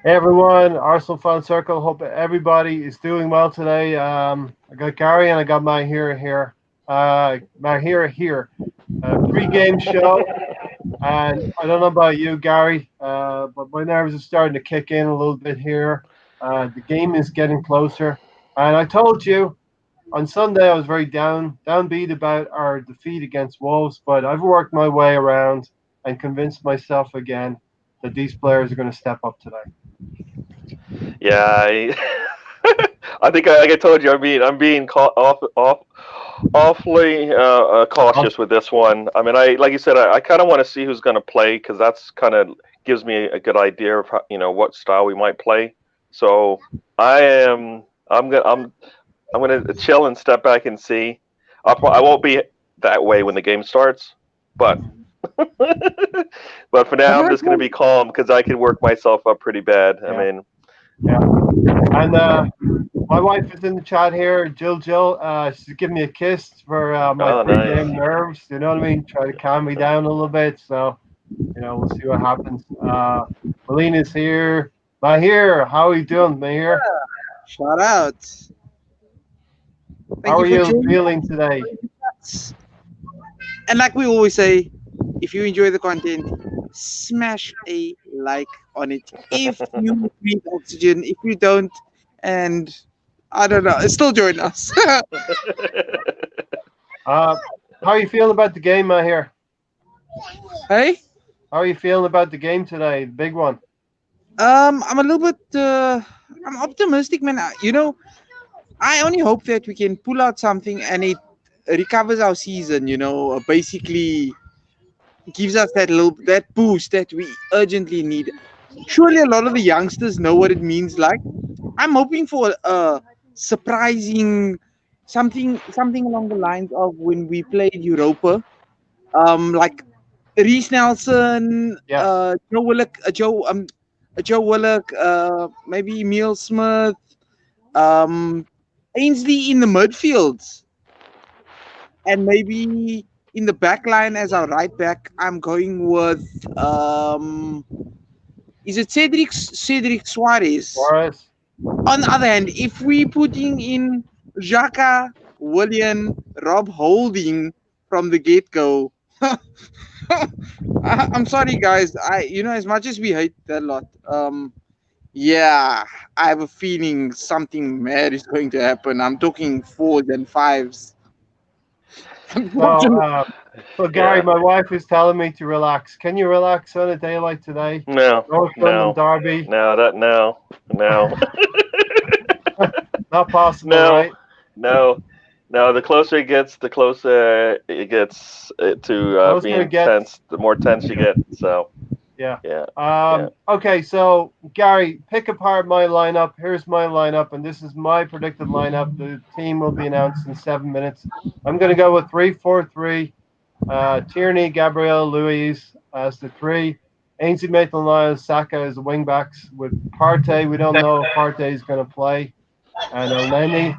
Hey everyone, Arsenal Fan Circle. Hope everybody is doing well today. I got Gary and I got Mahir here. Mahir here. Pre-game show, and I don't know about you, Gary, but my nerves are starting to kick in a little bit here. The game is getting closer, and I told you on Sunday I was very downbeat about our defeat against Wolves, but I've worked my way around and convinced myself again that these players are going to step up today. Yeah, I think like I told you, I'm being awfully cautious with this one. I mean, like you said, I kind of want to see who's going to play because that's kind of gives me a good idea of what style we might play. So I am I'm gonna chill and step back and see. I won't be that way when the game starts, but but for now I'm just gonna be calm because I can work myself up pretty bad. I Yeah, mean, yeah. And my wife is in the chat here, Jill. She's giving me a kiss for my oh nice. pre-game nerves. You know what I mean? Try to calm me down a little bit. So we'll see what happens. Melina's here. Mahir, how are you doing, Mahir? Shout out. How Thank you are for you joining feeling today? us. And like we always say, if you enjoy the content, smash a like on it. If you need oxygen, if you don't, and I don't know, still join us. Uh, how are you feeling about the game, Mahir? Hey, How are you feeling about the game today? The big one. I'm a little bit, I'm optimistic, man. I only hope that we can pull out something and it recovers our season. Basically gives us that boost that we urgently need. Surely a lot of the youngsters know what it means. Like I'm hoping for a surprising something along the lines of when we played Europa. Like Reese Nelson, Yes. Joe Willock, maybe Emil Smith, um, Ainsley in the midfields, and maybe in the back line as our right back. I'm going with is it Cedric Suarez? Suarez. On the other hand, if we putting in Xhaka, Willian, Rob Holding from the get go, I'm sorry guys. As much as we hate that lot, yeah, I have a feeling something mad is going to happen. I'm talking fours and fives. So, Unfortunately, Gary, Yeah. my wife is telling me to relax. Can you relax on a day like today? No, North London no, Derby. no, that no, no, Not possible, no, right? no, no. The closer it gets, the closer it gets to Closer it being gets. tense. The more tense you get. So Yeah. yeah, yeah. Okay, so Gary, pick apart my lineup. Here's my lineup, and this is my predicted lineup. The team will be announced in 7 minutes. I'm going to go with 3-4-3. Tierney, Gabriel, Louise as the three. Ainsley Maitland-Niles, Saka as the wing backs. With Partey, we don't know if Partey is going to play, and Elneny.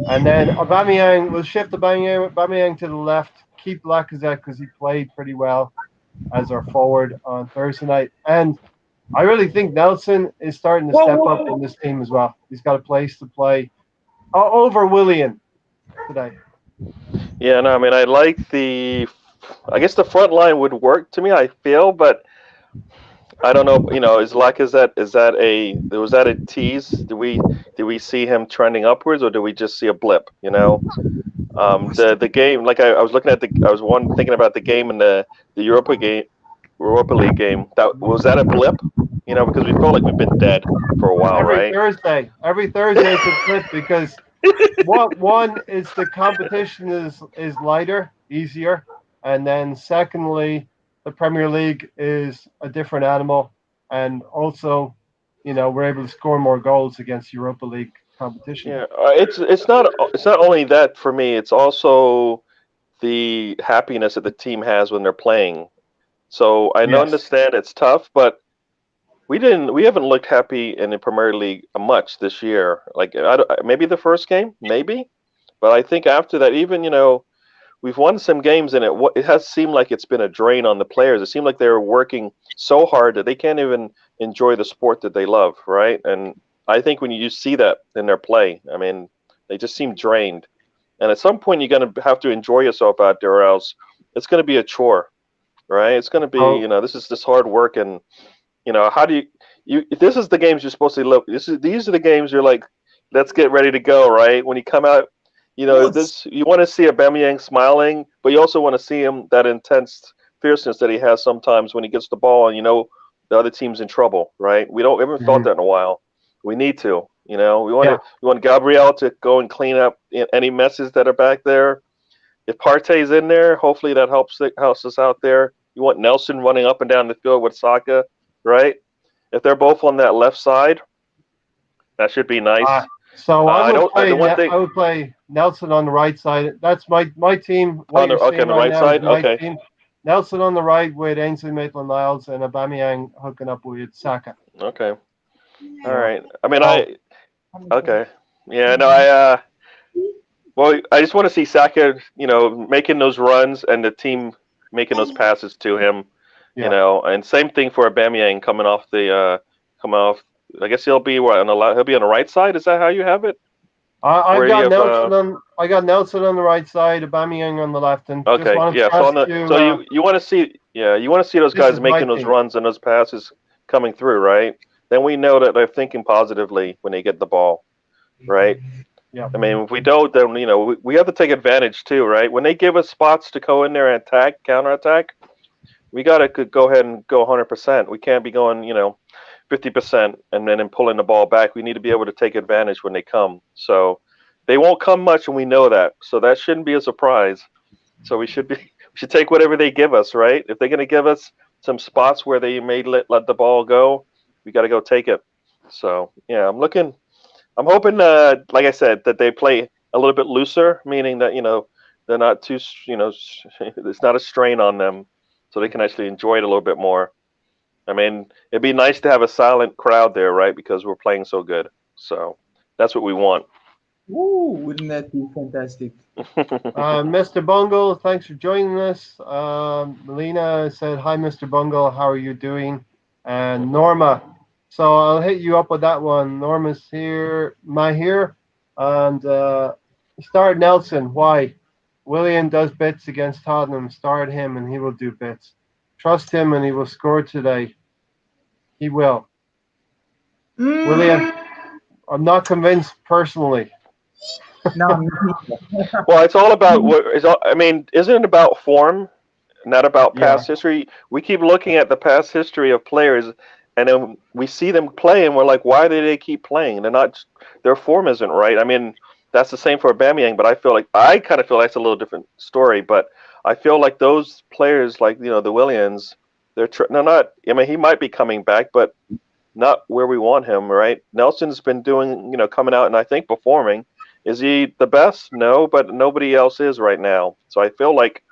And then Aubameyang, we'll shift Aubameyang to the left. Keep Lacazette because he played pretty well as our forward on Thursday night. And I really think Nelson is starting to whoa, step whoa, up in this team as well. He's got a place to play over Willian today. Yeah, no, I mean, I like the. I guess the front line would work to me. I feel, but I don't know. Is that a was that a tease? Do we see him trending upwards, or do we just see a blip? The game. Like I was looking at I was thinking about the game in the Europa League game. That a blip? Because we felt like we've been dead for a while, right? Every Thursday it's a flip because what one is the competition is lighter, easier, and then secondly, the Premier League is a different animal, and also, we're able to score more goals against Europa League competition. Yeah, it's not only that for me. It's also the happiness that the team has when they're playing. So I don't Yes. understand it's tough, but we haven't looked happy in the Premier League much this year. Like maybe the first game, maybe, but I think after that, even we've won some games, and it has seemed like it's been a drain on the players. It seemed like they're working so hard that they can't even enjoy the sport that they love, right? And I think when you see that in their play, I mean, they just seem drained. And at some point, you're going to have to enjoy yourself out there, or else it's going to be a chore, right? It's going to be, this is this hard work, and how do you? This is the games you're supposed to look. These are the games you're like, let's get ready to go, right? When you come out, you want to see Aubameyang smiling, but you also want to see him that intense fierceness that he has sometimes when he gets the ball, and the other team's in trouble, right? We haven't felt that in a while. We need to, we want Gabriel to go and clean up any messes that are back there. If Partey's in there, hopefully that helps us out there. You want Nelson running up and down the field with Saka, right? If they're both on that left side, that should be nice. So I would play Nelson on the right side. That's my team. On the right side? Okay. Team. Nelson on the right with Ainsley Maitland-Niles and Aubameyang hooking up with Saka. Okay. All right. I mean, okay. Yeah, no, well, I just want to see Saka, making those runs and the team making those passes to him, and same thing for Aubameyang coming off. I guess he'll be on the right side. Is that how you have it? I got Nelson on the right side, Aubameyang on the left, and okay, yeah. So you want to see those guys making those runs and those passes coming through, right? Then we know that they're thinking positively when they get the ball, right? Yeah. I mean, if we don't, then we have to take advantage too, right? When they give us spots to go in there and counterattack, we gotta go ahead and go 100%. We can't be going, 50% and then pulling the ball back. We need to be able to take advantage when they come. So they won't come much, and we know that. So that shouldn't be a surprise. So we should take whatever they give us, right? If they're going to give us some spots where they may let the ball go, we got to go take it. So yeah, I'm hoping, like I said, that they play a little bit looser, meaning that they're not too, there's not a strain on them, so they can actually enjoy it a little bit more. I mean, it'd be nice to have a silent crowd there, right? Because we're playing so good. So that's what we want. Ooh, wouldn't that be fantastic? Mr. Bungle, thanks for joining us. Melina said, hi, Mr. Bungle. How are you doing? And Norma. So I'll hit you up with that one. Norma's here, Mahir. And start Nelson. Why? Willian does bits against Tottenham. Start him and he will do bits. Trust him and he will score today. He will. Willian, I'm not convinced personally. No. Well, it's all about isn't it about form, not about past history? We keep looking at the past history of players, and then we see them play, and we're like, why do they keep playing? Their form isn't right. I mean, that's the same for Aubameyang, but I kind of feel that's a little different story. But I feel like those players, like the Willians, they're not. I mean, he might be coming back, but not where we want him, right? Nelson's been doing, coming out and I think performing. Is he the best? No, but nobody else is right now. So I feel like,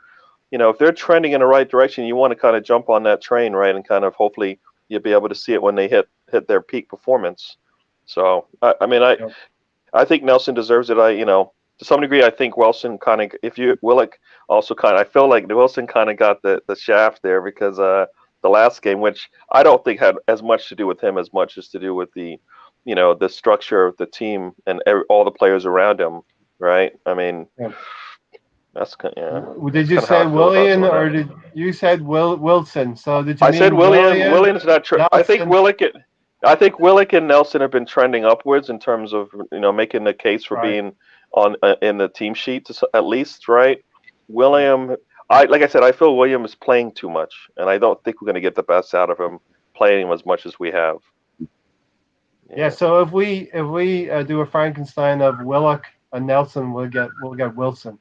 if they're trending in the right direction, you want to kind of jump on that train, right? And kind of hopefully you'll be able to see it when they hit their peak performance. So I think Nelson deserves it. To some degree, I think Wilson Willock also I feel like Wilson kind of got the shaft there because the last game, which I don't think had as much to do with him as much as to do with the structure of the team and all the players around him, right? I mean, that's kind of, Did you say Willian or did you said Wilson? So did you? I said Willian. Willian's not true. I think Willock and Nelson have been trending upwards in terms of making the case for being on in the team sheet at least, right? William, like I said, I feel William is playing too much, and I don't think we're going to get the best out of him playing him as much as we have. Yeah. So if we do a Frankenstein of Willock and Nelson, we'll get Wilson.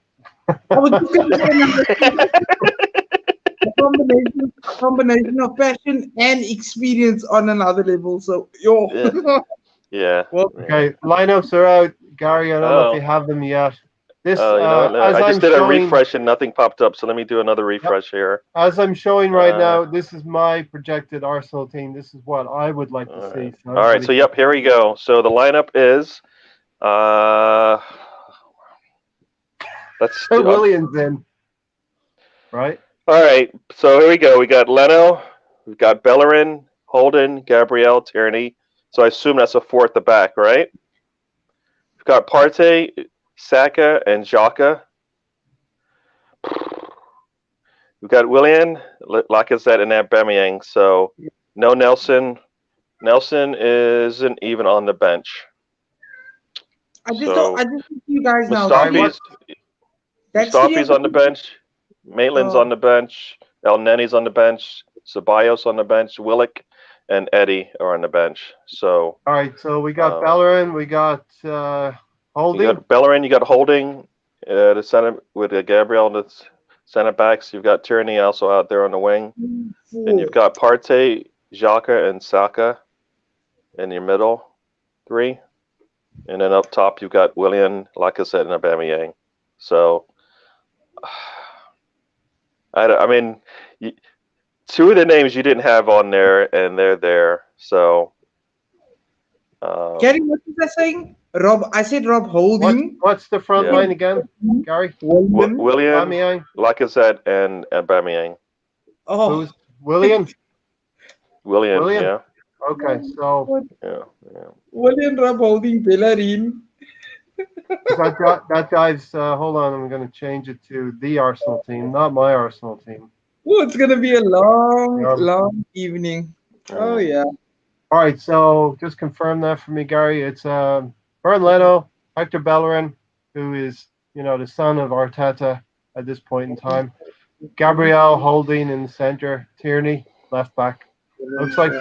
I was just going to say a combination of passion and experience on another level. So yeah. Well, okay. Lineups are out, Gary. I don't know if you have them yet. I just did a refresh and nothing popped up, so let me do another refresh here. As I'm showing right now, this is my projected Arsenal team. This is what I would like to see. So all right, so here we go. So the lineup is let's Williams in. right? All right. So here we go. We got Leno. We've got Bellerin, Holden, Gabriel, Tierney. So I assume that's a four at the back, right? We've got Partey, Saka, and Xhaka. We've got Willian, Lacazette, and Aubameyang. So no Nelson. Nelson isn't even on the bench. I just So think you guys now. Mustafi's That's Mustafi's on the bench. Maitland's Oh. on the bench. El Neni's on the bench. Ceballos on the bench. Willock and Eddie are on the bench. So All right, so we got Bellerin, we got you Holding. got Bellerin, you got Holding, the center with Gabriel on the center backs. You've got Tierney also out there on the wing, and you've got Partey, Xhaka, and Saka in your middle three, and then up top you've got Willian, Lacazette, and Aubameyang. So, I mean, two of the names you didn't have on there, and they're there. So, Gary, what was I saying? Rob, I said Rob Holding. What's the front Yeah. line again, Gary? William. Willian, Aubameyang. Lacazette, and Aubameyang. Oh, Who's William? Willian, Willian? yeah, Okay, so yeah. William, Rob Holding, Bellerin. that guy's. Hold on, I'm going to change it to the Arsenal team, not my Arsenal team. Oh, it's gonna be a long, Yeah. long evening. Oh yeah. All right, so just confirm that for me, Gary. It's Bernd Leno, Hector Bellerin, who is the son of Arteta at this point in time. Gabriel Holding in the center, Tierney left back. Looks like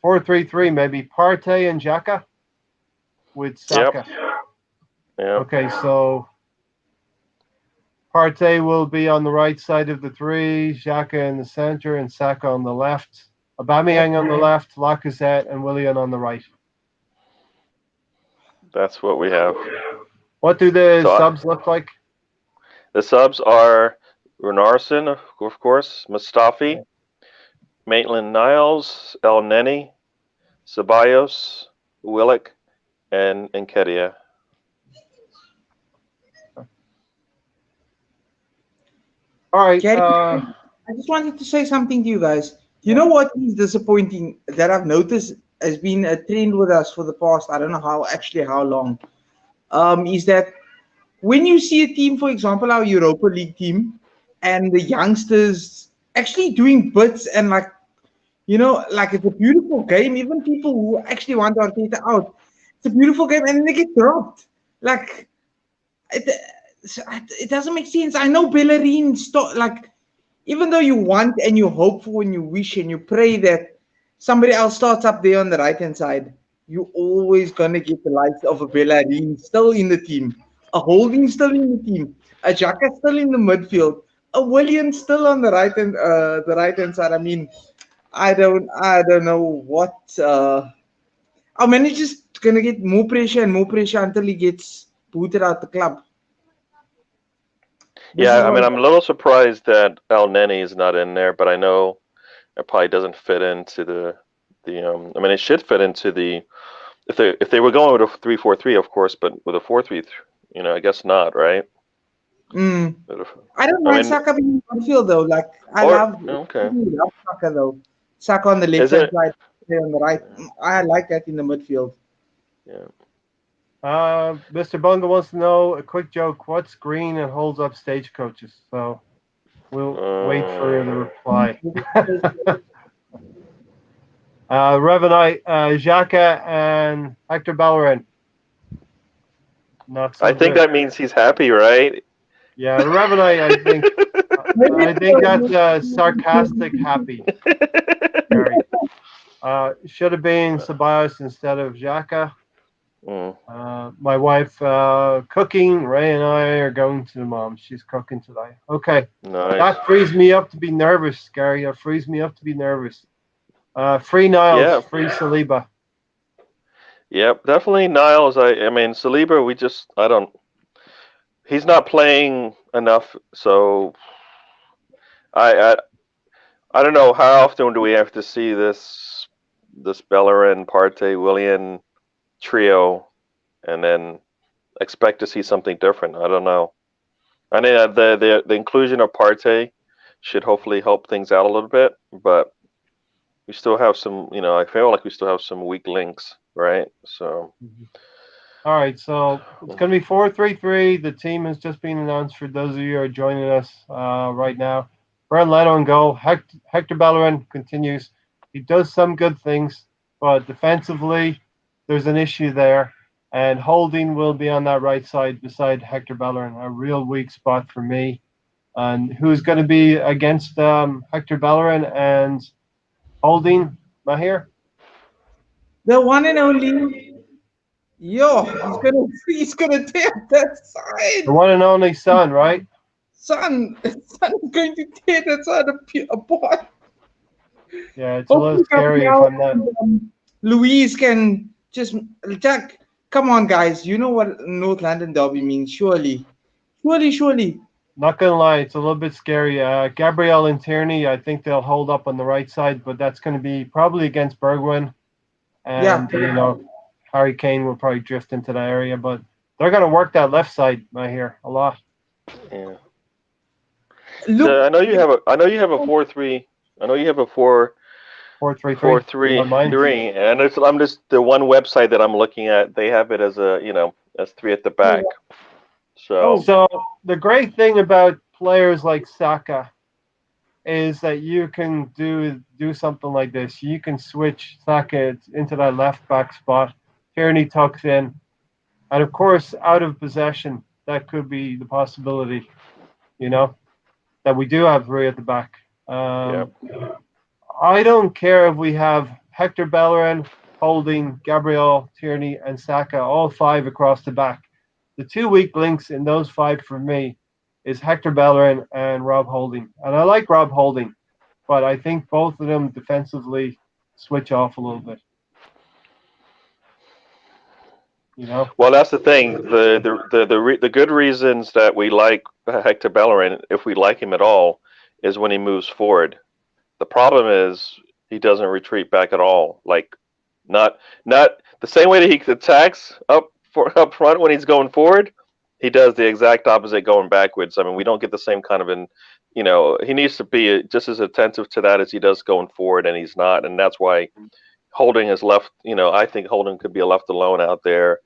4-3-3, maybe Partey and Xhaka with Saka. Yeah. Okay, so Partey will be on the right side of the three, Xhaka in the center, and Saka on the left. Aubameyang on the left, Lacazette, and Willian on the right. That's what we have. What do the So subs look like? The subs are Runarsson, of course, Mustafi, Maitland-Niles, El Neni, Ceballos, Willock, and Nketiah. All right. Gary, I just wanted to say something to you guys. You know what is disappointing that I've noticed has been a trend with us for the past, I don't know how long, is that when you see a team, for example, our Europa League team, and the youngsters actually doing bits and like it's a beautiful game. Even people who actually want Arteta out, it's a beautiful game, and then they get dropped. Like it doesn't make sense. I know Bellerin even though you want and you hope for and you wish and you pray that somebody else starts up there on the right hand side, you're always gonna get the likes of a Bellerin still in the team, a Holding still in the team, a Xhaka still in the midfield, a William still on the right hand side. I mean, I don't know what our manager's gonna get more pressure and more pressure until he gets booted out the club. Yeah, I mean, I'm a little surprised that El Neni is not in there, but I know it probably doesn't fit into the. I mean, it should fit into the. If they were going with a 3-4-3, of course, but with a 4-3, I guess not, right? I don't mind Saka being in midfield though. Like I love Saka though. Saka on the left hand side, on the right. I like that in the midfield. Yeah. Mr. Bunga wants to know a quick joke. What's green and holds up stagecoaches? So we'll wait for the reply. Revenite, Xhaka and Hector Bellerin. Not so I think good. that means he's happy, right? Yeah, Revenite, I think that's sarcastic happy. Should have been Ceballos instead of Xhaka. My wife cooking. Ray and I are going to the mom. She's cooking today. Okay. Nice. That frees me up to be nervous, Gary. That frees me up to be nervous. Free Niles, free Saliba. Yep, definitely Niles. I mean, Saliba, he's not playing enough, so I don't know how often do we have to see this Bellerin, Partey, Willian trio, and then expect to see something different. I don't know. I mean, the inclusion of Partey should hopefully help things out a little bit. But we still have some, I feel like we still have some weak links, right? So. All right, so it's going to be 4-3-3. The team has just been announced for those of you who are joining us right now. Bernd Leno in goal. Hector Bellerin continues. He does some good things, but defensively, there's an issue there. And Holding will be on that right side beside Hector Bellerin, a real weak spot for me. And who's going to be against Hector Bellerin and Holding, Mahir? The one and only. Yo, he's gonna tear that side. The one and only son, right? Son is going to tear that side apart. Yeah, it's a little scary if I'm not. Louise can just Jack. Come on, guys. You know what North London derby means, surely. Not gonna lie, it's a little bit scary. Gabriel and Tierney, I think they'll hold up on the right side, but that's going to be probably against Bergwijn, and Harry Kane will probably drift into that area. But they're going to work that left side, I hear, a lot. Yeah. Look, I know you have a 4-3. I know you have a 4-3-3, and I'm just the one website that I'm looking at. They have it as as 3 at the back. So the great thing about players like Saka is that you can do something like this. You can switch Saka into that left back spot. Tierney tucks in, and of course, out of possession, that could be the possibility. That we do have 3 at the back. I don't care if we have Hector Bellerin, Holding, Gabriel, Tierney, and Saka, all 5 across the back. The 2 weak links in those 5 for me is Hector Bellerin and Rob Holding. And I like Rob Holding, but I think both of them defensively switch off a little bit. Well, that's the thing. The good reasons that we like Hector Bellerin, if we like him at all, is when he moves forward. The problem is he doesn't retreat back at all. Like, not the same way that he attacks up front when he's going forward. He does the exact opposite going backwards. I mean, we don't get the same kind of he needs to be just as attentive to that as he does going forward, and he's not, and that's why Holding is left. I think Holding could be left alone out there.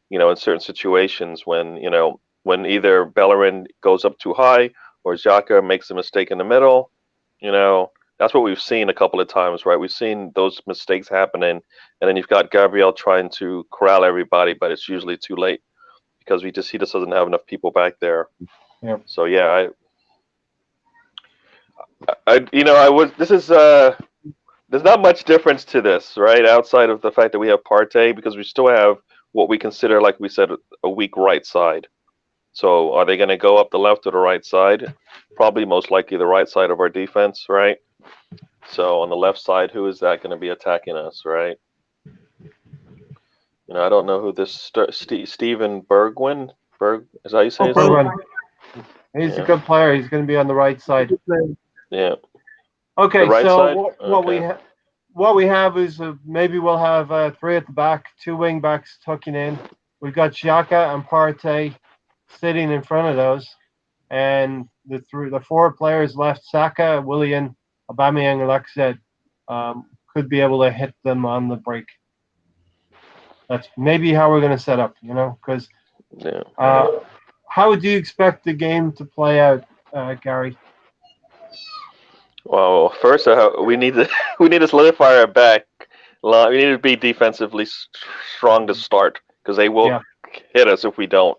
In certain situations when either Bellerin goes up too high or Xhaka makes a mistake in the middle. That's what we've seen a couple of times, right? We've seen those mistakes happening, and then you've got Gabriel trying to corral everybody, but it's usually too late because he just doesn't have enough people back there. Yeah. So yeah, there's not much difference to this, right? Outside of the fact that we have Partey, because we still have what we consider, like we said, a weak right side. So are they going to go up the left or the right side? Probably most likely the right side of our defense, right? So on the left side, who is that going to be attacking us, right? I don't know who this Steven Bergwijn. Is that how you say his name? He's a good player. He's going to be on the right side. Yeah. Okay, the right so side? what we have is maybe we'll have 3 at the back, 2 wing backs tucking in. We've got Xhaka and Partey sitting in front of those, and the 4 players left, Saka, Willian, Aubameyang, and Lacazette, could be able to hit them on the break. That's maybe how we're going to set up, because how would you expect the game to play out, Gary? Well, first we need to solidify our back line. We need to be defensively strong to start because they will hit us if we don't.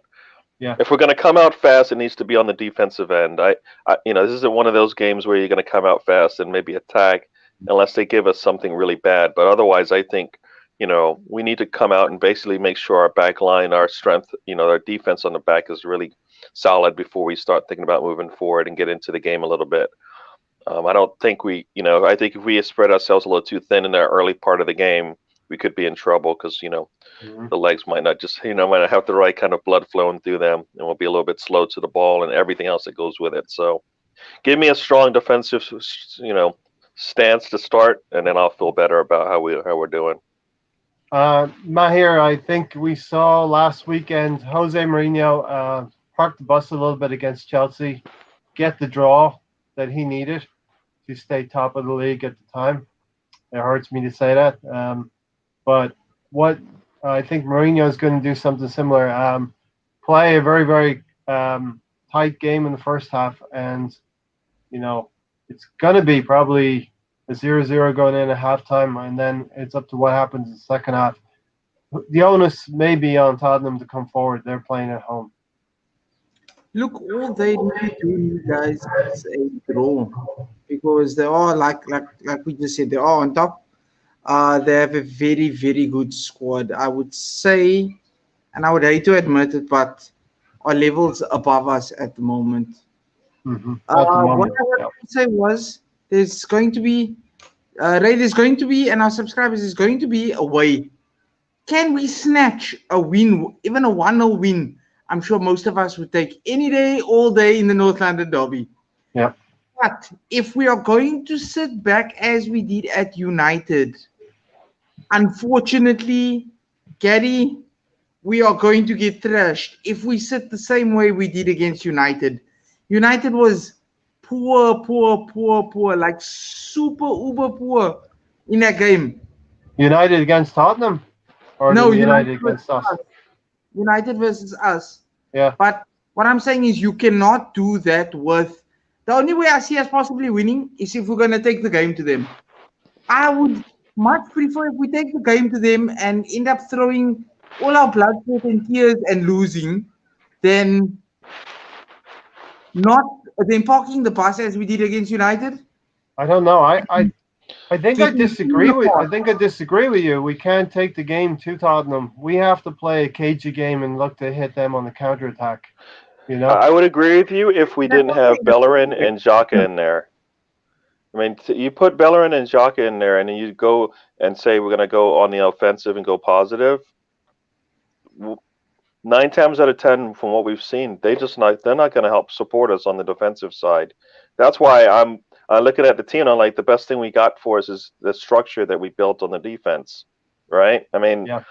Yeah. If we're going to come out fast, it needs to be on the defensive end. This isn't one of those games where you're going to come out fast and maybe attack unless they give us something really bad. But otherwise, I think we need to come out and basically make sure our back line, our strength, our defense on the back is really solid before we start thinking about moving forward and get into the game a little bit. I don't think I think if we spread ourselves a little too thin in the early part of the game, we could be in trouble because, the legs might not just, might not have the right kind of blood flowing through them, and we'll be a little bit slow to the ball and everything else that goes with it. So give me a strong defensive, stance to start, and then I'll feel better about how we're doing. Mahir, I think we saw last weekend Jose Mourinho park the bus a little bit against Chelsea, get the draw, that he needed to stay top of the league at the time. It hurts me to say that, but what I think Mourinho is going to do something similar. Play a very, very tight game in the first half, and it's going to be probably a 0-0 going in at halftime, and then it's up to what happens in the second half. The onus may be on Tottenham to come forward. They're playing at home. Look, all they need to do, you guys, is a draw, because they are like we just said, they are on top. They have a very, very good squad. I would say, and I would hate to admit it, but are levels above us at the moment. Mm-hmm. What I wanted to say was there's going to be, Ray, there's going to be, and our subscribers, is going to be a way. Can we snatch a win, even a 1-0 win? I'm sure most of us would take any day, all day in the North London derby. Yeah. But if we are going to sit back as we did at United, unfortunately, Gary, we are going to get thrashed if we sit the same way we did against United. United was poor, like super uber poor in that game. United against Tottenham? Or no, United against us? United versus us. Yeah. But what I'm saying is you cannot do that with... The only way I see us possibly winning is if we're going to take the game to them. I would much prefer if we take the game to them and end up throwing all our blood, sweat, and tears and losing, than parking the bus as we did against United. I don't know. I think I disagree with you. We can't take the game to Tottenham. We have to play a cagey game and look to hit them on the counterattack. I would agree with you if we didn't have Bellerin and Xhaka in there. I mean, you put Bellerin and Xhaka in there, and then you go and say we're going to go on the offensive and go positive. 9 times out of 10, from what we've seen, they're not going to help support us on the defensive side. That's why I'm looking at the team, and I'm like, the best thing we got for us is the structure that we built on the defense, right? I mean, yeah.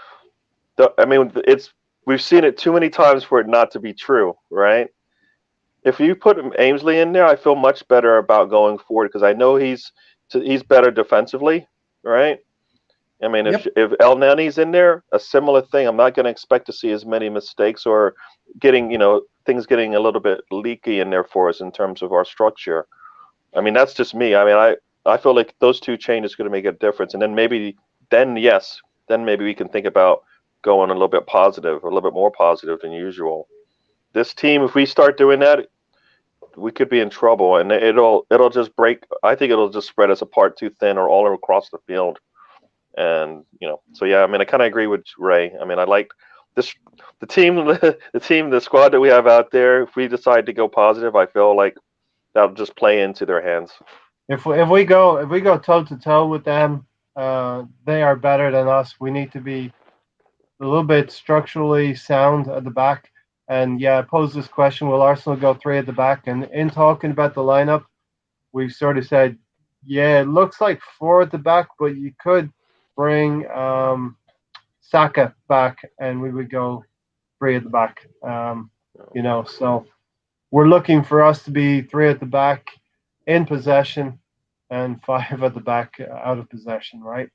We've seen it too many times for it not to be true, right? If you put Ainsley in there, I feel much better about going forward because I know he's better defensively, right? I mean, if El Nani's in there, a similar thing. I'm not going to expect to see as many mistakes or things getting a little bit leaky in there for us in terms of our structure. I mean, that's just me. I mean, I feel like those two changes are going to make a difference. And then maybe we can think about going a little bit positive, or a little bit more positive than usual. This team, if we start doing that, we could be in trouble, and it'll just break. I think it'll just spread us apart too thin, or all across the field. And so yeah, I mean, I kind of agree with Ray. I mean, I like this the squad that we have out there. If we decide to go positive, I feel like that'll just play into their hands. If we go toe to toe with them, they are better than us. We need to be a little bit structurally sound at the back. And yeah, I pose this question: will Arsenal go 3 at the back? And in talking about the lineup, we've sort of said, yeah, it looks like 4 at the back, but you could bring Saka back, and we would go 3 at the back. So we're looking for us to be 3 at the back in possession and 5 at the back out of possession, right?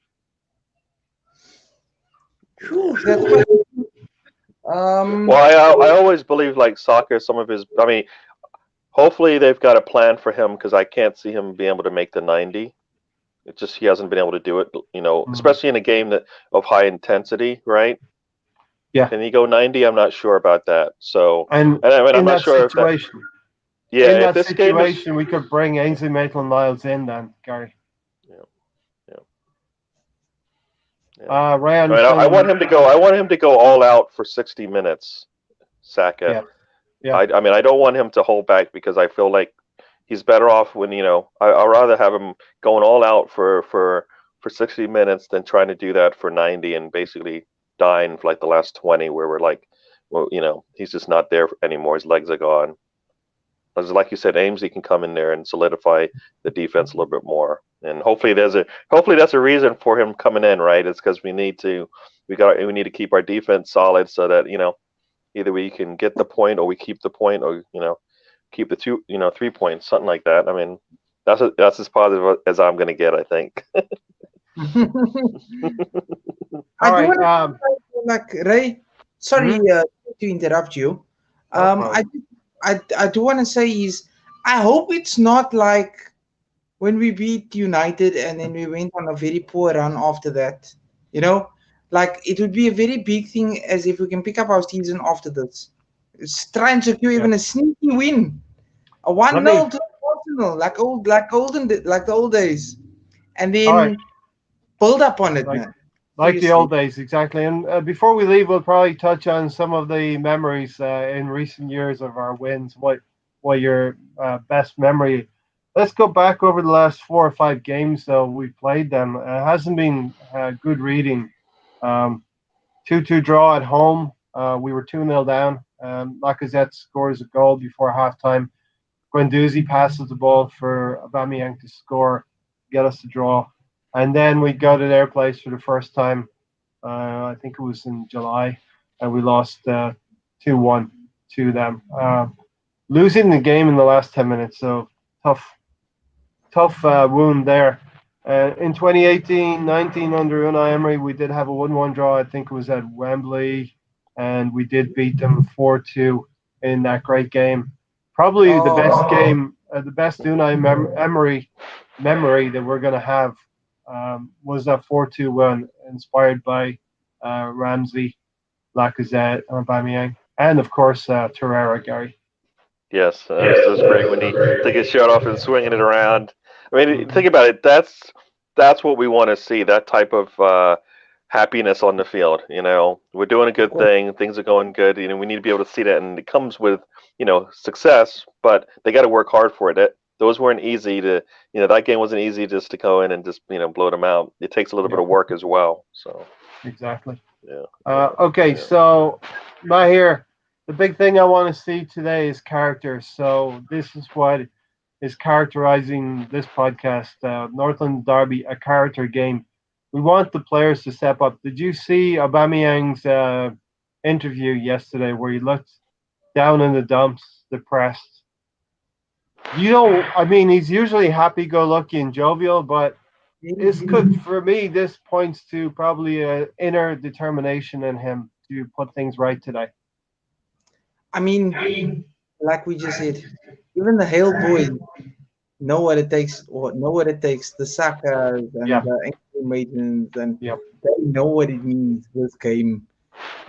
Well, I always believe like soccer, some of his. I mean, hopefully they've got a plan for him because I can't see him being able to make the 90. It's just he hasn't been able to do it, especially in a game of high intensity, right? Yeah. Can he go 90? I'm not sure about that. So, I'm not sure situation. In that situation, we could bring Ainsley Maitland-Niles in then, Gary. Ryan, I want him to go. I want him to go all out for 60 minutes, Saka. Yeah. I mean, I don't want him to hold back because I feel like he's better off when I'd rather have him going all out for 60 minutes than trying to do that for 90 and basically dying for like the last 20 where we're like, well, he's just not there anymore. His legs are gone. Like you said, Ainsley can come in there and solidify the defense a little bit more. And hopefully that's a reason for him coming in, right? It's because we need to keep our defense solid so that either we can get the point or we keep the point, or keep the 3 points, something like that. I mean, that's as positive as I'm going to get, I think. I All do right. want to like Ray. Sorry to interrupt you. No problem. I do want to say is I hope it's not like when we beat United and then we went on a very poor run after that. You know, like it would be a very big thing as if we can pick up our season after this. Try and secure even a sneaky win, a 1-0 me- to Arsenal, like the old days, and All right. then build up on it, Like- man. Like the Seriously. old days, exactly. And before we leave, we'll probably touch on some of the memories in recent years of our wins. What your best memory? Let's go back over the last 4 or 5 games, though we've played them. It hasn't been good reading. 2-2 draw at home. We were 2-0 down. Lacazette scores a goal before halftime. Guendouzi passes the ball for Aubameyang to score, get us to draw. And then we go to their place for the first time. I think it was in July, and we lost 2-1 to them. Losing the game in the last 10 minutes, so tough wound there. In 2018-19 under Unai Emery, we did have a 1-1 draw. I think it was at Wembley, and we did beat them 4-2 in that great game. Probably the best game, the best Unai Emery memory that we're going to have was that 4-2 win, inspired by Ramsey, Lacazette, Aubameyang, and of course Torreira, Gary. Yes, it was great when he took his shot off and swinging it around. I mean, think about it. That's what we want to see. That type of happiness on the field. We're doing a good thing. Things are going good. We need to be able to see that, and it comes with success. But they got to work hard for it. Those weren't easy to. That game wasn't easy just to go in and just blow them out. It takes a little bit of work as well. So exactly. Yeah. Okay, so Mahir, the big thing I want to see today is character. So this is what is characterizing this podcast, Northland Derby, a character game. We want the players to step up. Did you see Aubameyang's interview yesterday where he looked down in the dumps, depressed? I mean, he's usually happy-go-lucky and jovial, but for me, this points to probably an inner determination in him to put things right today. I mean, like we just said, even the Hale boys know what it takes, or know what it takes. The Sakas and the Angel Maidens, and they know what it means. This game,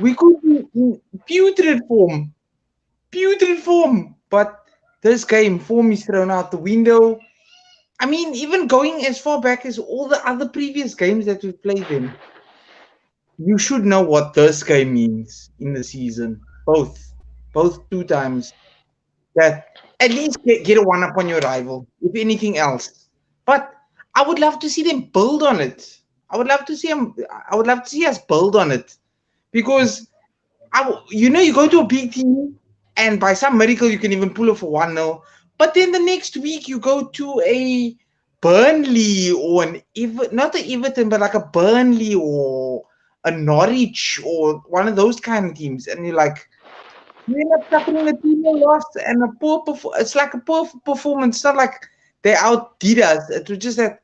we could be in putrid form, but this game form is thrown out the window. I mean, even going as far back as all the other previous games that we've played in, you should know what this game means in the season. Both 2 times. That at least get a 1-up on your rival, if anything else. But I would love to see them build on it. I would love to see us build on it, because you go to a big team and by some miracle you can even pull off a 1-0. But then the next week you go to a Burnley or not an Everton, but like a Burnley or a Norwich or one of those kind of teams, and you're like, you end up suffering a 2-0 loss and it's like a poor performance. It's not like they outdid us. It was just that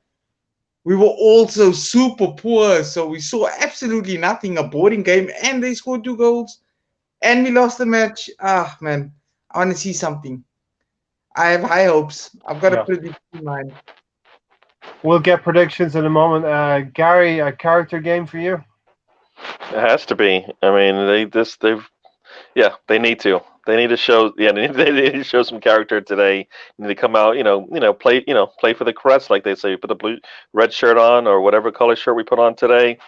we were also super poor, so we saw absolutely nothing. A boring game, and they scored 2 goals, and we lost the match. Man, I want to see something. I have high hopes. I've got a prediction in mind. We'll get predictions in a moment. Gary, a character game for you? It has to be. I mean, they need to. They need to show. Yeah, they need to show some character today. They need to come out. Play for the crest, like they say. Put the red shirt on or whatever color shirt we put on today,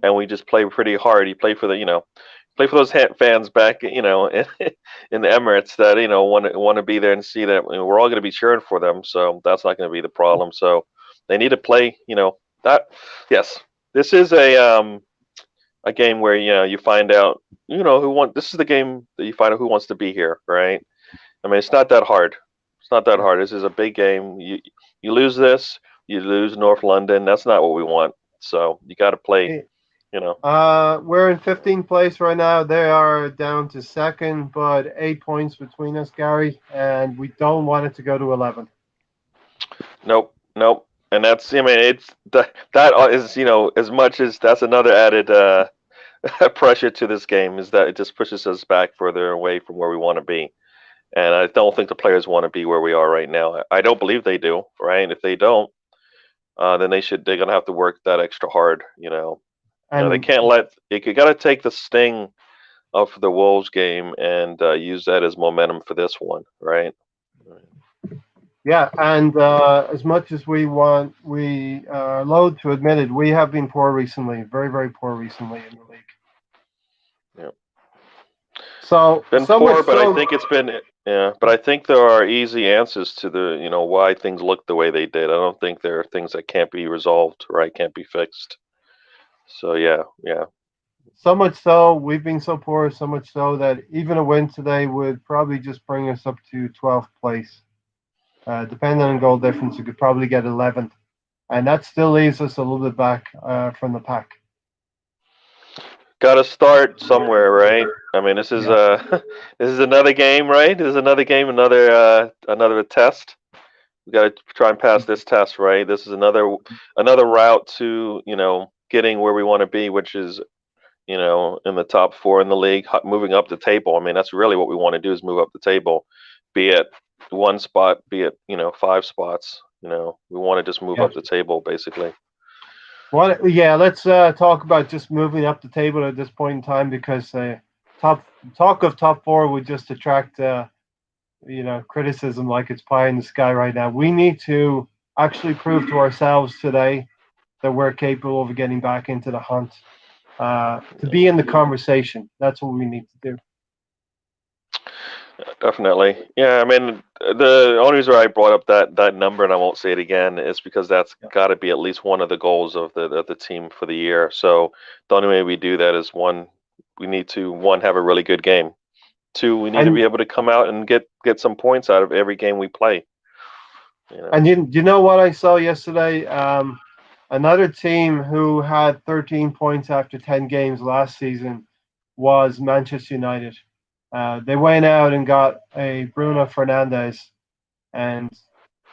and we just play pretty hard. You play for those fans back, in the Emirates that want to be there and see that we're all going to be cheering for them. So that's not going to be the problem. So they need to play. That. Yes, this is a game where you find out this is the game that you find out who wants to be here, right? I mean, it's not that hard. This is a big game. You lose this, you lose North London. That's not what we want. So you got to play You know. We're in 15th place right now. They are down to second, but 8 points between us, Gary, and we don't want it to go to 11. Nope, nope. And that's, I mean, it's that is, you know, as much as that's another added pressure to this game, is that it just pushes us back further away from where we want to be. And I don't think the players want to be where we are right now. I don't believe they do, right? If they don't, then they're gonna have to work that extra hard, you know. They And can't let you got to take the sting of the Wolves game and use that as momentum for this one, right? yeah, and as much as we are loath to admit it, we have been poor recently, very, very poor recently in the league. Yeah. So Been so poor, much but so, I think it's been, yeah. But I think there are easy answers to the, you know, why things look the way they did. I don't think there are things that can't be resolved, right? Can't be fixed. So yeah, yeah. so much so we've been so poor, so much so that even a win today would probably just bring us up to 12th place. Depending on goal difference, we could probably get 11th, and that still leaves us a little bit back from the pack. Got to start somewhere, right? I mean, this is Yeah. this is another game, right? This is another game, another test. We got to try and pass this test, right? This is another route to, you know, getting where we want to be, which is, you know, in the top four in the league, moving up the table. I mean, that's really what we want to do, is move up the table, be it one spot, be it, you know, 5 spots. You know, we want to just move Yeah. up the table, basically. Well, yeah, let's talk about just moving up the table at this point in time, because talk of top four would just attract criticism like it's pie in the sky right now. We need to actually prove to ourselves today that we're capable of getting back into the hunt, to be in the conversation. That's what we need to do. Definitely. Yeah, I mean, the only reason I brought up that number, and I won't say it again, is because that's got to be at least one of the goals of the team for the year. So the only way we do that is, one, we need to have a really good game. 2, we need to be able to come out and get some points out of every game we play. You know? And you know what I saw yesterday? Another team who had 13 points after 10 games last season was Manchester United. They went out and got a Bruno Fernandes, and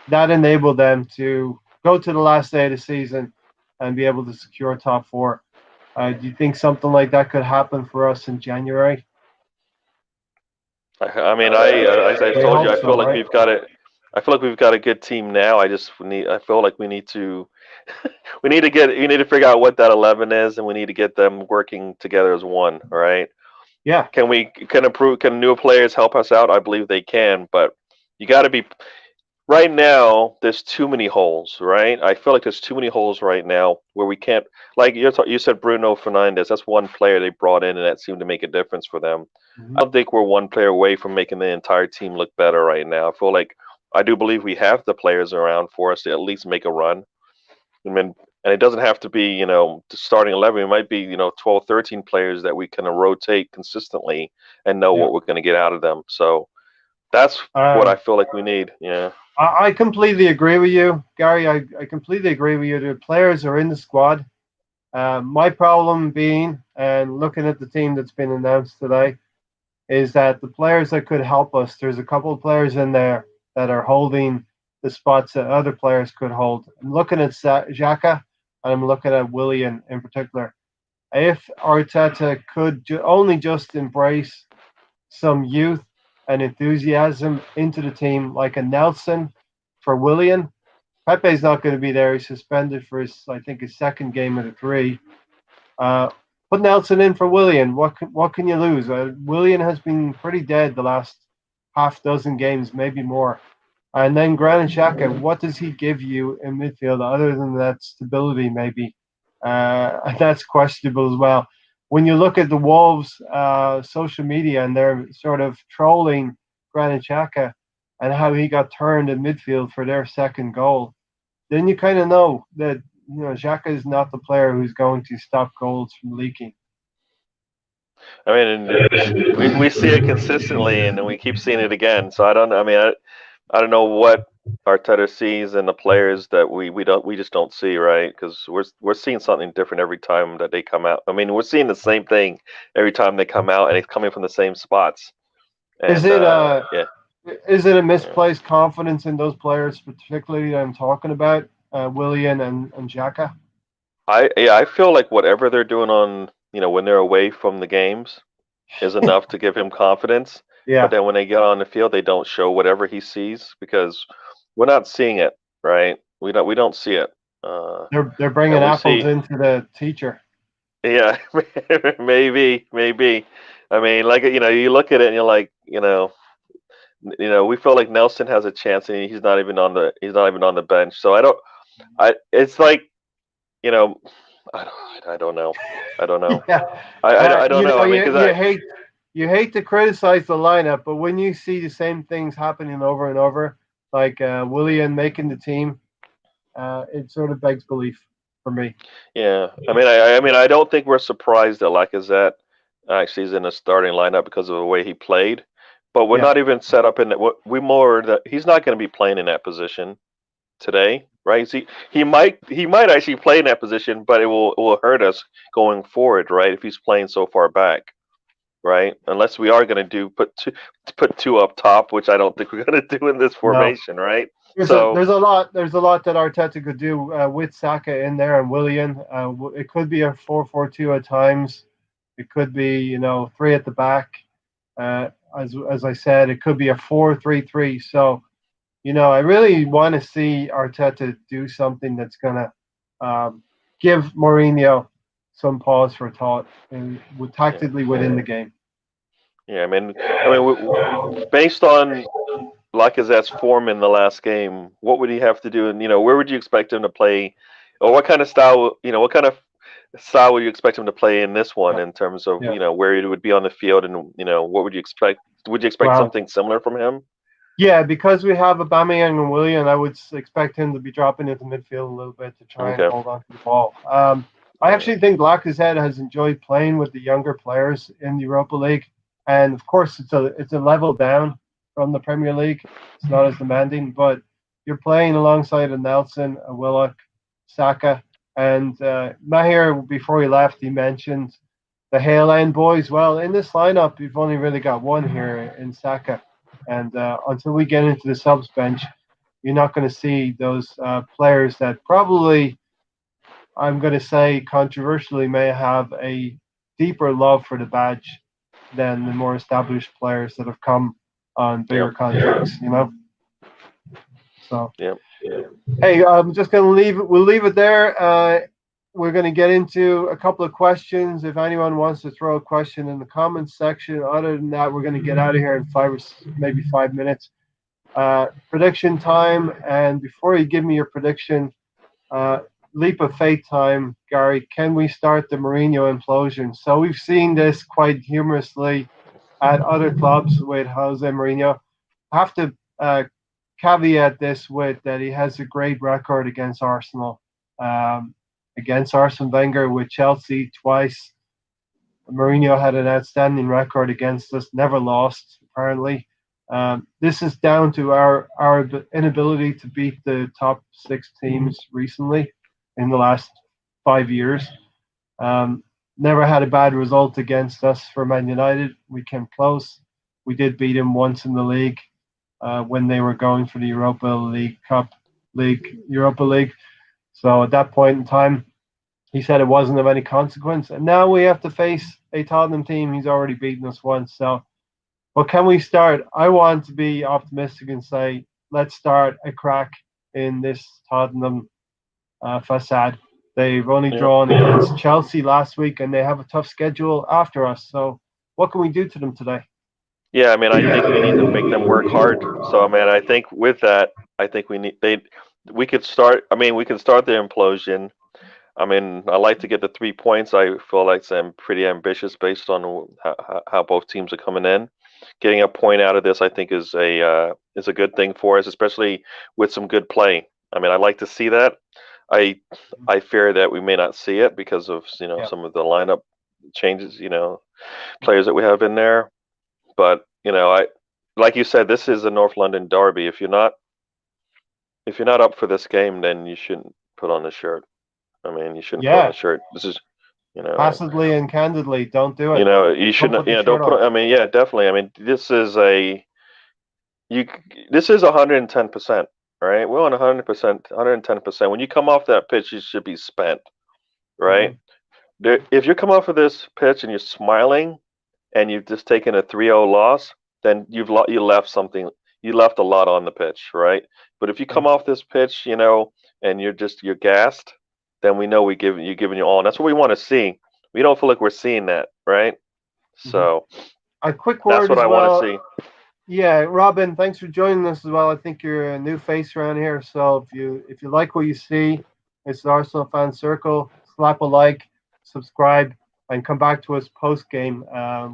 that enabled them to go to the last day of the season and be able to secure top four. Do you think something like that could happen for us in January? I mean, as I told you, I feel like right? we've got it. I feel like we've got a good team now. I feel like we need to, we need to figure out what that 11 is, and we need to get them working together as one. All right. Yeah. Can new players help us out? I believe they can, but you got to be. Right now, there's too many holes, right? I feel like there's too many holes right now where we can't. Like you said, Bruno Fernandes. That's one player they brought in, and that seemed to make a difference for them. Mm-hmm. I don't think we're one player away from making the entire team look better right now. I do believe we have the players around for us to at least make a run. I mean, and it doesn't have to be, you know, starting 11. It might be, you know, 12, 13 players that we can rotate consistently and know what we're going to get out of them. So that's what I feel like we need. Yeah. I completely agree with you, Gary. I completely agree with you. The players are in the squad. My problem being, and looking at the team that's been announced today, is that the players that could help us, there's a couple of players in there that are holding the spots that other players could hold. I'm looking at Xhaka, and I'm looking at Willian in particular. If Arteta could only just embrace some youth and enthusiasm into the team, like a Nelson for Willian. Pepe's not going to be there. He's suspended for his second game of the 3. Put Nelson in for Willian. What can you lose? Willian has been pretty dead the last half dozen games, maybe more. And then Granit Xhaka, what does he give you in midfield other than that stability, maybe? And that's questionable as well. When you look at the Wolves' social media, and they're sort of trolling Granit Xhaka and how he got turned in midfield for their second goal, then you kind of know that, you know, Xhaka is not the player who's going to stop goals from leaking. I mean, we see it consistently, and we keep seeing it again. So I don't know. I mean, I don't know what Arteta sees in the players that we just don't see, right? Because we're seeing something different every time that they come out. I mean, we're seeing the same thing every time they come out, and it's coming from the same spots. Is And it yeah, is it a yeah. misplaced confidence in those players, particularly that I'm talking about, Willian and Xhaka? I feel like whatever they're doing on when they're away from the games is enough to give him confidence. But Yeah, then when they get on the field, they don't show whatever he sees because we're not seeing it, right? We don't see it. Uh, they're bringing and we apples see, into the teacher. yeah, maybe. I mean, like you look at it and you're like, we feel like Nelson has a chance and he's not even on the bench. So it's like, you know, I don't know. I don't know. Yeah, I don't know. I mean, because you hate to criticize the lineup, but when you see the same things happening over and over, like Willian making the team, it sort of begs belief for me. yeah. I mean, I don't think we're surprised that Lacazette actually is in the starting lineup because of the way he played. But we're Yeah, not even set up in that. We more that he's not going to be playing in that position today, right? He might actually play in that position, but it will hurt us going forward, right? If he's playing so far back, right? Unless we are going to put two up top, which I don't think we're going to do in this no. formation, right? There's a So there's a lot that Arteta could do with Saka in there and Willian. It could be a 4-4-2 at times. It could be three at the back. Uh, as I said, it could be a 4-3-3. So I really want to see Arteta do something that's gonna give Mourinho some pause for thought yeah, tactically within the game. yeah. Based on Lacazette's form in the last game, what would he have to do? And where would you expect him to play, or what kind of style? What kind of style would you expect him to play in this one Yeah, in terms of yeah. where he would be on the field, and what would you expect? Would you expect Well, something similar from him? yeah, because we have Aubameyang and Willian, I would expect him to be dropping into midfield a little bit to try and Okay. hold on to the ball. I Yeah. actually think Lacazette has enjoyed playing with the younger players in the Europa League, and of course it's a level down from the Premier League. It's not as demanding, but you're playing alongside a Nelson, a Willock, Saka, and Mahir. Before he left, he mentioned the Hale End boys. Well, in this lineup, you've only really got one here in Saka. And until we get into the subs bench, you're not going to see those players that probably, I'm going to say, controversially may have a deeper love for the badge than the more established players that have come on bigger Yep. contracts. So, Yep. hey, I'm just going to leave it. We'll leave it there. We're going to get into a couple of questions. If anyone wants to throw a question in the comments section, other than that, we're going to get out of here in maybe 5 minutes. Prediction time, and before you give me your prediction, leap of faith time, Gary. Can we start the Mourinho implosion? So we've seen this quite humorously at other clubs with Jose Mourinho. I have to caveat this with that he has a great record against Arsenal, against Arsene Wenger with Chelsea twice. Mourinho had an outstanding record against us, never lost apparently. This is down to our inability to beat the top six teams recently in the last 5 years. Never had a bad result against us for Man United. We came close. We did beat him once in the league when they were going for the Europa League. So at that point in time, he said it wasn't of any consequence. And now we have to face a Tottenham team. He's already beaten us once. So, well, can we start? I want to be optimistic and say, let's start a crack in this Tottenham facade. They've only Yeah. drawn against Chelsea last week, and they have a tough schedule after us. So, what can we do to them today? Yeah, I think we need to make them work hard. So, I think with that, I think we could start. We can start the implosion. I like to get the 3 points. I feel like I'm pretty ambitious based on how both teams are coming in. Getting a point out of this, I think, is a good thing for us, especially with some good play. I'd like to see that. I fear that we may not see it because of Yeah. some of the lineup changes, players that we have in there. But I like you said, this is a North London derby. If you're not if you're not up for this game, then you shouldn't put on the shirt. I mean, you shouldn't put on Yeah, the shirt. This is, passively and candidly, don't do it. you Don't shouldn't. put the Don't shirt put. on. I mean, yeah, definitely. I mean, you. This is 110%. Right? We're on 100%, 110%. When you come off that pitch, you should be spent. Right? Mhm. If you come off of this pitch and you're smiling, and you've just taken a 3-0 loss, then you left something. You left a lot on the pitch, right? But if you come off this pitch, and you're gassed, then we know you're giving you all. And that's what we want to see. We don't feel like we're seeing that, right? So A quick that's word what as I want to well. see. Yeah, Robin, thanks for joining us as well. I think you're a new face around here, so if you like what you see, it's the Arsenal Fan Circle. Slap a like, subscribe, and come back to us post game.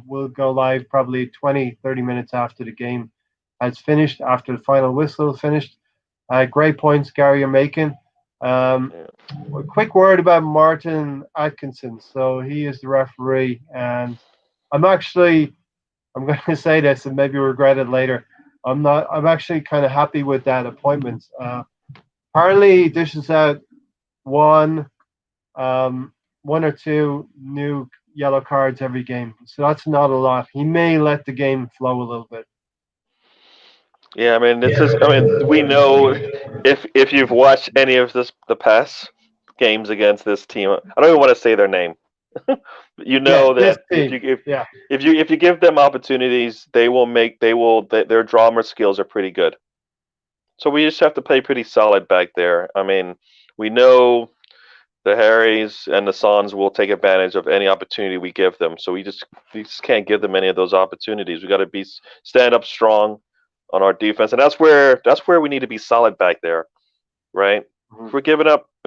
We'll go live probably 20, 30 minutes after the game has finished, after the final whistle is finished. Great points, Gary, you're making. Um, a quick word about Martin Atkinson. So he is the referee, and I'm actually I'm going to say this and maybe regret it later. I'm not. I'm actually kind of happy with that appointment. Apparently, he dishes out one, one or two new yellow cards every game, so that's not a lot. He may let the game flow a little bit. Yeah, I mean, this is. I mean, we know if you've watched any of the past games against this team. I don't even want to say their name. You Yeah, know this that team. Yeah, if you give them opportunities, their drama skills are pretty good. So we just have to play pretty solid back there. I mean, we know the Harrys and the Sons will take advantage of any opportunity we give them. So we just can't give them any of those opportunities. We got to stand up strong on our defense, and that's where we need to be solid back there, right? Mhm. If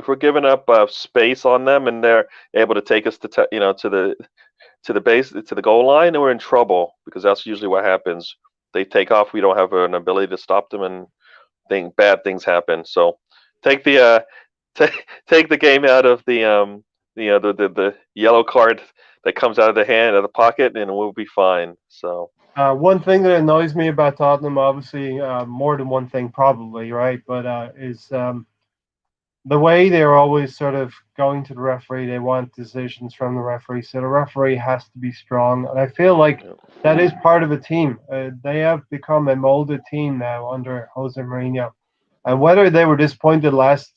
we're giving up space on them, and they're able to take us to the goal line, then we're in trouble because that's usually what happens. They take off. We don't have an ability to stop them, and bad things happen. So take the take the game out of the yellow card that comes out of the hand of the pocket, and we'll be fine. So one thing that annoys me about Tottenham, obviously, more than one thing probably, right? But is the way they're always sort of going to the referee. They want decisions from the referee, so the referee has to be strong. And I feel like that is part of a team. They have become a molded team now under Jose Mourinho. And whether they were disappointed last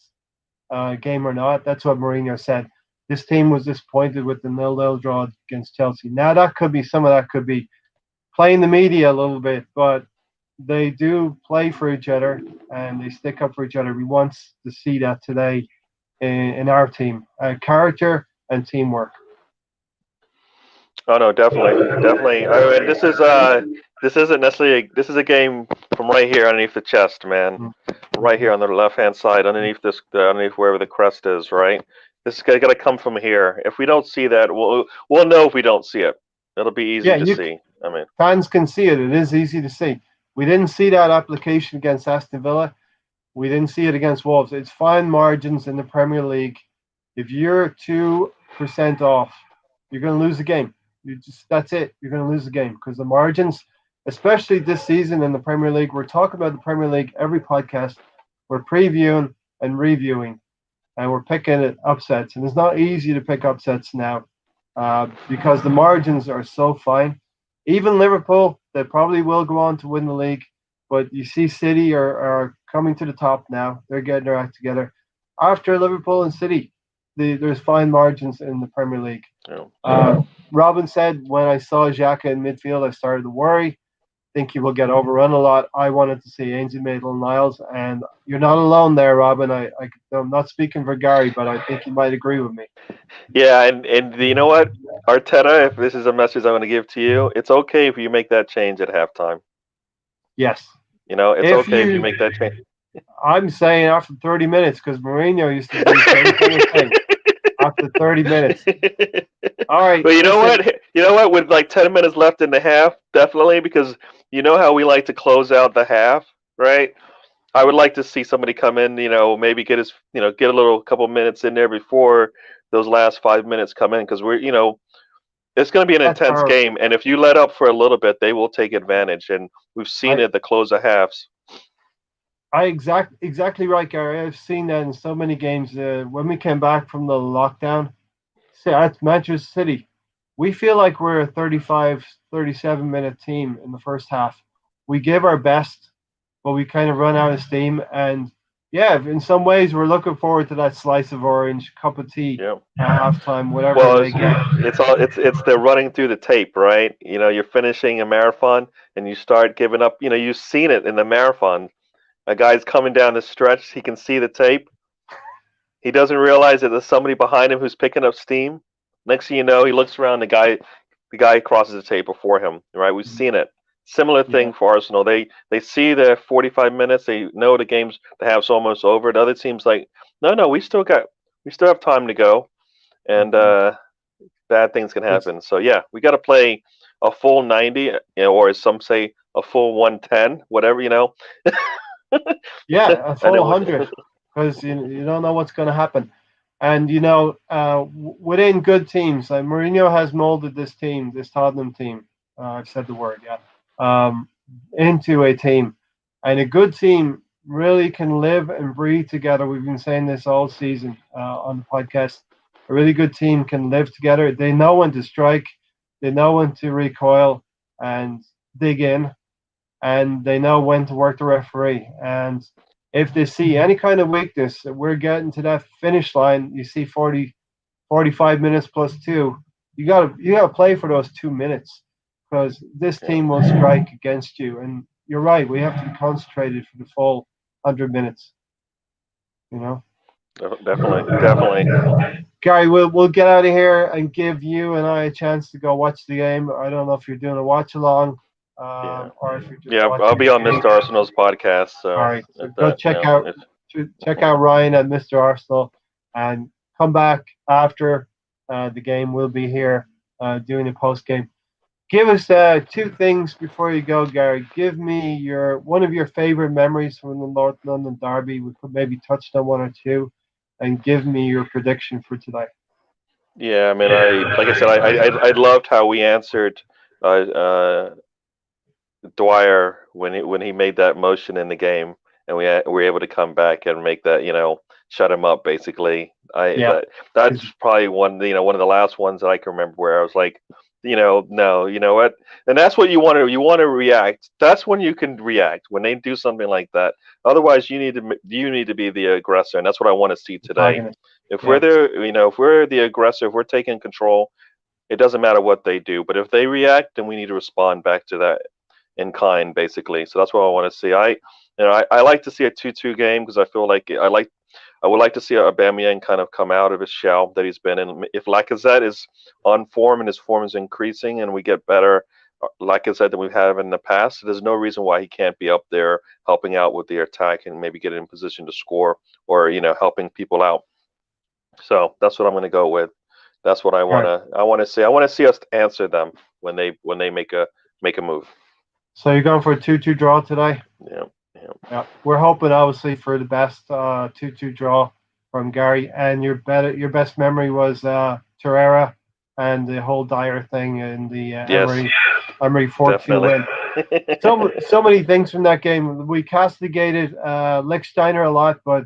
game or not, that's what Mourinho said. This team was disappointed with the 0-0 draw against Chelsea. Now some of that could be playing the media a little bit, but they do play for each other and they stick up for each other. We want to see that today in our team. Character and teamwork. oh no, definitely. I mean, this isn't necessarily this is a game from right here underneath the chest, man. Right here on the left hand side, underneath wherever the crest is, right? This is gonna come from here. If we don't see that, we'll know if we don't see it. It'll be easy Yeah, to see. I mean, fans can see it. It is easy to see. We didn't see that application against Aston Villa. We didn't see it against Wolves. It's fine margins in the Premier League. If you're 2% off, you're going to lose the game. That's it. You're going to lose the game because the margins, especially this season in the Premier League, we're talking about the Premier League every podcast. We're previewing and reviewing, and we're picking at upsets. And it's not easy to pick upsets now because the margins are so fine. Even Liverpool, they probably will go on to win the league, but you see City are coming to the top now. They're getting their act together. After Liverpool and City, there's fine margins in the Premier League. Robin said, when I saw Xhaka in midfield, I started to worry. Think he will get overrun a lot. I wanted to see Ainsley Maitland-Niles, and you're not alone there, Robin. I'm not speaking for Gary, but I think you might agree with me. yeah, and you know what, Arteta, if this is a message I'm going to give to you, it's okay if you make that change at halftime. Yes. It's okay if you make that change. I'm saying after 30 minutes because Mourinho used to do the same kind of thing after 30 minutes. All right. But you know what? You know what? With like 10 minutes left in the half, definitely, because you know how we like to close out the half, right? I would like to see somebody come in, maybe get get a couple minutes in there before those last 5 minutes come in, because it's going to be an intense game, and if you let up for a little bit, they will take advantage, and we've seen it at the close of halves. Exactly right, Gary. I've seen that in so many games. When we came back from the lockdown, say at Manchester City, we feel like we're a 35, 37-minute team in the first half. We give our best, but we kind of run out of steam. And yeah, in some ways, we're looking forward to that slice of orange, cup of tea Yeah. at halftime, whatever Well, they get. it's the running through the tape, right? You know, you're finishing a marathon and you start giving up. You know, you've seen it in the marathon. A guy's coming down the stretch. He can see the tape. He doesn't realize that there's somebody behind him who's picking up steam. Next thing you know, he looks around. The guy crosses the tape before him. Right? We've seen it. Similar Yeah. thing for Arsenal. They see the 45 minutes. They know the half's almost over. The other team's like, no, we still have time to go, and bad things can It's, happen. So yeah, we got to play a full 90, or as some say, a full 110, whatever, yeah, a And it full was 100 because you don't know what's going to happen. And within good teams, like Mourinho has molded this team, this Tottenham team. I've said the word, yeah, um, into a team, and a good team really can live and breathe together. We've been saying this all season on the podcast. A really good team can live together. They know when to strike, they know when to recoil and dig in, and they know when to work the referee. And if they see any kind of weakness, we're getting to that finish line. You see 40, 45 minutes plus two. You gotta play for those 2 minutes because this yeah, team will strike against you. And you're right. We have to be concentrated for the full 100 minutes. You know. definitely. Gary, we'll get out of here and give you and I a chance to go watch the game. I don't know if you're doing a watch along, Yeah, or if you're just yeah. I'll watching be the on game. Mr. Arsenal's podcast, All so right, so if go that, if check out Ryan and Mr. Arsenal, and come back after the game. We'll be here doing a post game. Give us two things before you go, Gary. Give me one of your favorite memories from the North London Derby. We could maybe touch on one or two, and give me your prediction for today. yeah. I mean, like I said, I loved how we answered uh, Dwyer when he made that motion in the game, and we were able to come back and make that, shut him up basically. Yeah, That's probably one of the last ones that I can remember where I was like, no, you know what, and that's what you want to react. That's when you can react when they do something like that. Otherwise, you need to be the aggressor, and that's what I want to see today. protagonist. If Yeah. if we're the aggressor, if we're taking control, it doesn't matter what they do. But if they react, then we need to respond back to that in kind, basically. So that's what I want to see. I like to see a 2-2 game because I feel like I would like to see Aubameyang kind of come out of his shell that he's been in. If Lacazette is on form and his form is increasing and we get better Lacazette than we have in the past, there's no reason why he can't be up there helping out with the attack and maybe get in position to score or helping people out. So that's what I'm going to go with. That's what I All right. want to see. I want to see us answer them when they make a move. So you're going for a 2-2 draw today? Yeah. Yeah. We're hoping obviously for the best 2-2 draw from Gary. And your best memory was Torreira and the whole Dyer thing in the Yes, Emery 4-2 win. So many things from that game. We castigated Lichtsteiner a lot, but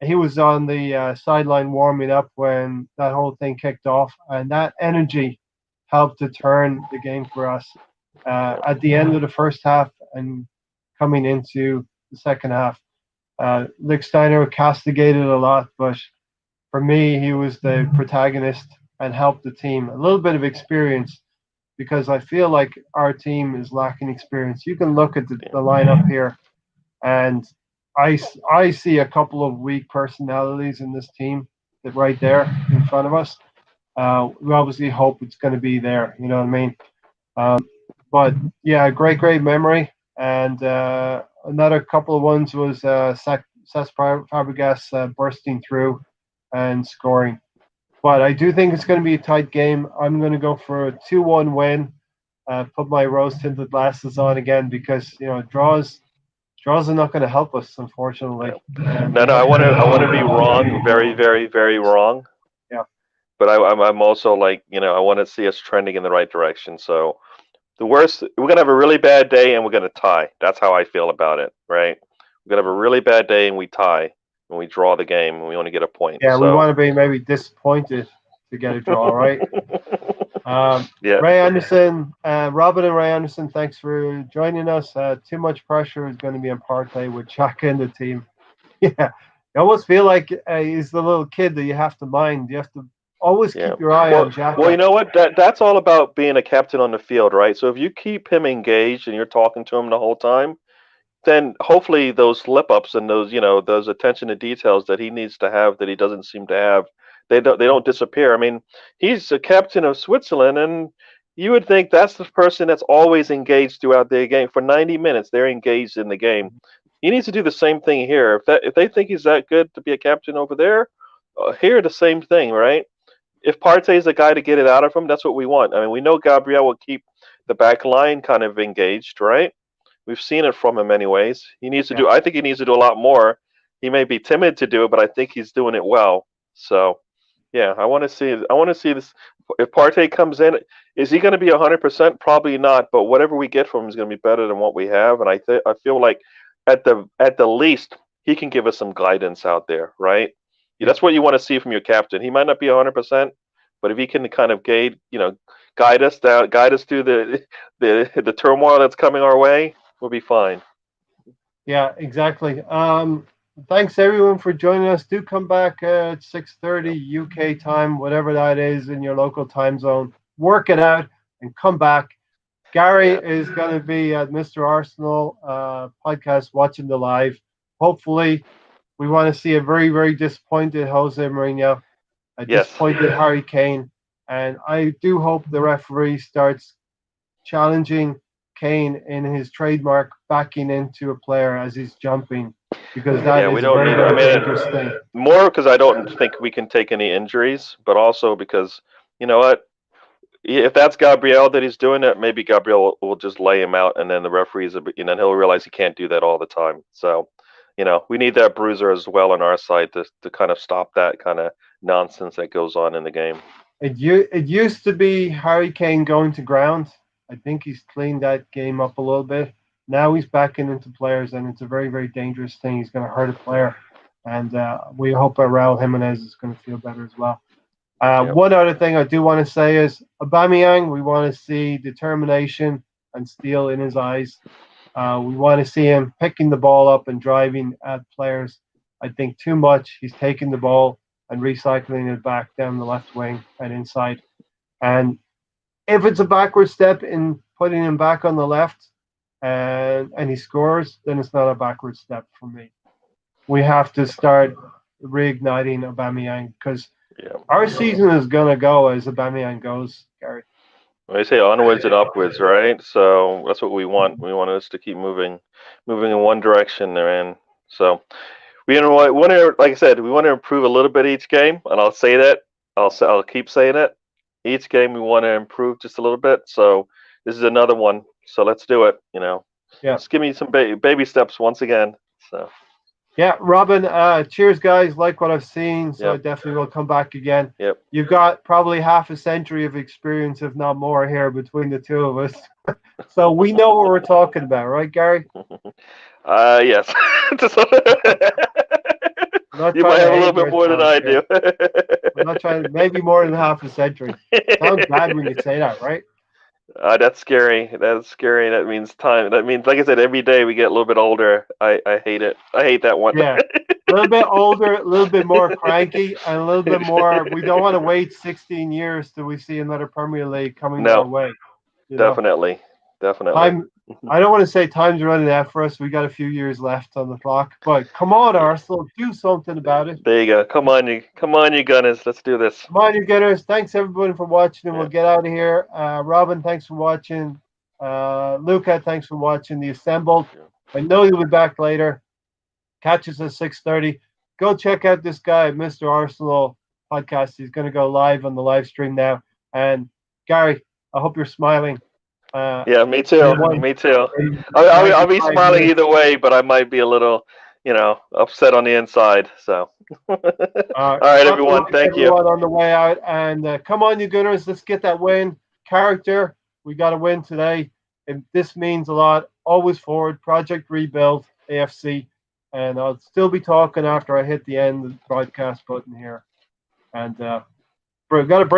he was on the sideline warming up when that whole thing kicked off, and that energy helped to turn the game for us at the end of the first half and coming into the second half. Lichtsteiner castigated a lot, but for me, he was the protagonist and helped the team. A little bit of experience because I feel like our team is lacking experience. You can look at the lineup here, and I see a couple of weak personalities in this team that right there in front of us. We obviously hope it's going to be there. You know what I mean? But yeah, great memory. And another couple of ones was Cesc Fabregas bursting through and scoring. But I do think it's going to be a tight game. I'm going to go for a 2-1 win. Put my rose-tinted glasses on again because draws are not going to help us, unfortunately. No, I want to be wrong, very, very, very wrong. Yeah. But I'm also like, I want to see us trending in the right direction. So the worst, we're gonna have a really bad day and we're gonna tie. That's how I feel about it, right? We could have a really bad day and we tie and we draw the game and we only get a point. Yeah, we So- want to be maybe disappointed to get a draw, right? Yeah. Ray Anderson, Robin and Ray Anderson, thanks for joining us. Too much pressure is going to be on Partey with Xhaka in the team. Yeah, you almost feel like he's the little kid that you have to mind. You have to always Yeah. keep your eye on Xhaka. Well, you know what? That's all about being a captain on the field, right? So if you keep him engaged and you're talking to him the whole time, then hopefully those slip ups and those, those attention to details that he needs to have that he doesn't seem to have, they don't disappear. I mean, he's a captain of Switzerland, and you would think that's the person that's always engaged throughout the game. For 90 minutes, they're engaged in the game. He needs to do the same thing here. If they think he's that good to be a captain over there, here the same thing, right? If Partey's the guy to get it out of him, that's what we want. I mean, we know Gabriel will keep the back line kind of engaged, right? We've seen it from him anyways. He needs to do. I think he needs to do a lot more. He may be timid to do it, but I think he's doing it well. So, yeah, I want to see. I want to see this. If Partey comes in, is he going to be 100%? Probably not. But whatever we get from him is going to be better than what we have. And I feel like at the least he can give us some guidance out there, right? Yeah, that's what you want to see from your captain. He might not be 100%, but if he can kind of guide us through the turmoil that's coming our way, we'll be fine. Yeah, exactly. Thanks everyone for joining us. Do come back at 6:30 UK time, whatever that is in your local time zone. Work it out and come back. Gary is going to be at Mr. Arsenal podcast watching the live. Hopefully, we want to see a very, very disappointed Jose Mourinho, a disappointed Harry Kane, and I do hope the referee starts challenging Kane in his trademark backing into a player as he's jumping, because that is we don't very, need. very I mean, dangerous thing. More because I don't think we can take any injuries, but also because you know what. If that's Gabriel that he's doing it, maybe Gabriel will just lay him out, and then the referees, and then he'll realize he can't do that all the time. So, we need that bruiser as well on our side to kind of stop that kind of nonsense that goes on in the game. It used to be Harry Kane going to ground. I think he's cleaned that game up a little bit. Now he's backing into players, and it's a very, very dangerous thing. He's going to hurt a player, and we hope Raul Jimenez is going to feel better as well. One other thing I do want to say is Aubameyang, we want to see determination and steel in his eyes. We want to see him picking the ball up and driving at players. I think too much. He's taking the ball and recycling it back down the left wing and inside. And if it's a backward step in putting him back on the left and he scores, then it's not a backward step for me. We have to start reigniting Aubameyang because our season is going to go as Aubameyang goes, Gary. They say onwards and upwards, right? So that's what we want. We want us to keep moving in one direction, man. So we want to, like I said, we want to improve a little bit each game, and I'll say that. I'll keep saying it. Each game we want to improve just a little bit. So this is another one. So let's do it. Just give me some baby steps once again. So. Yeah, Robin, cheers, guys. Like what I've seen, so I definitely will come back again. Yep. You've got probably half a century of experience, if not more, here between the two of us. So we know what we're talking about, right, Gary? Yes. You might have a little bit more than I do. I'm not trying, maybe more than half a century. Sounds bad when you say that, right? That's scary. That's scary. That means time. That means, like I said, every day we get a little bit older. I hate it. I hate that one. Yeah. A little bit older, a little bit more cranky, and a little bit more. We don't want to wait 16 years till we see another Premier League coming our way. Definitely. Time, I don't want to say time's running out for us. We got a few years left on the clock, but come on, Arsenal, do something about it. There you go. Come on, you Gunners. Let's do this. Come on, you Gunners. Thanks everybody for watching, and we'll get out of here. Robin, thanks for watching. Luca, thanks for watching The Assembled. I know you'll be back later. Catch us at 6:30. Go check out this guy, Mr. Arsenal podcast. He's going to go live on the live stream now. And Gary, I hope you're smiling. Yeah, me too. Me too. I'll be smiling either way, but I might be a little, upset on the inside. So, all right, everyone. Thank you. On the way out, and come on, you Gunners. Let's get that win. Character. We got to win today. And this means a lot. Always forward. Project Rebuild. AFC. and I'll still be talking after I hit the end broadcast button here. And we've got to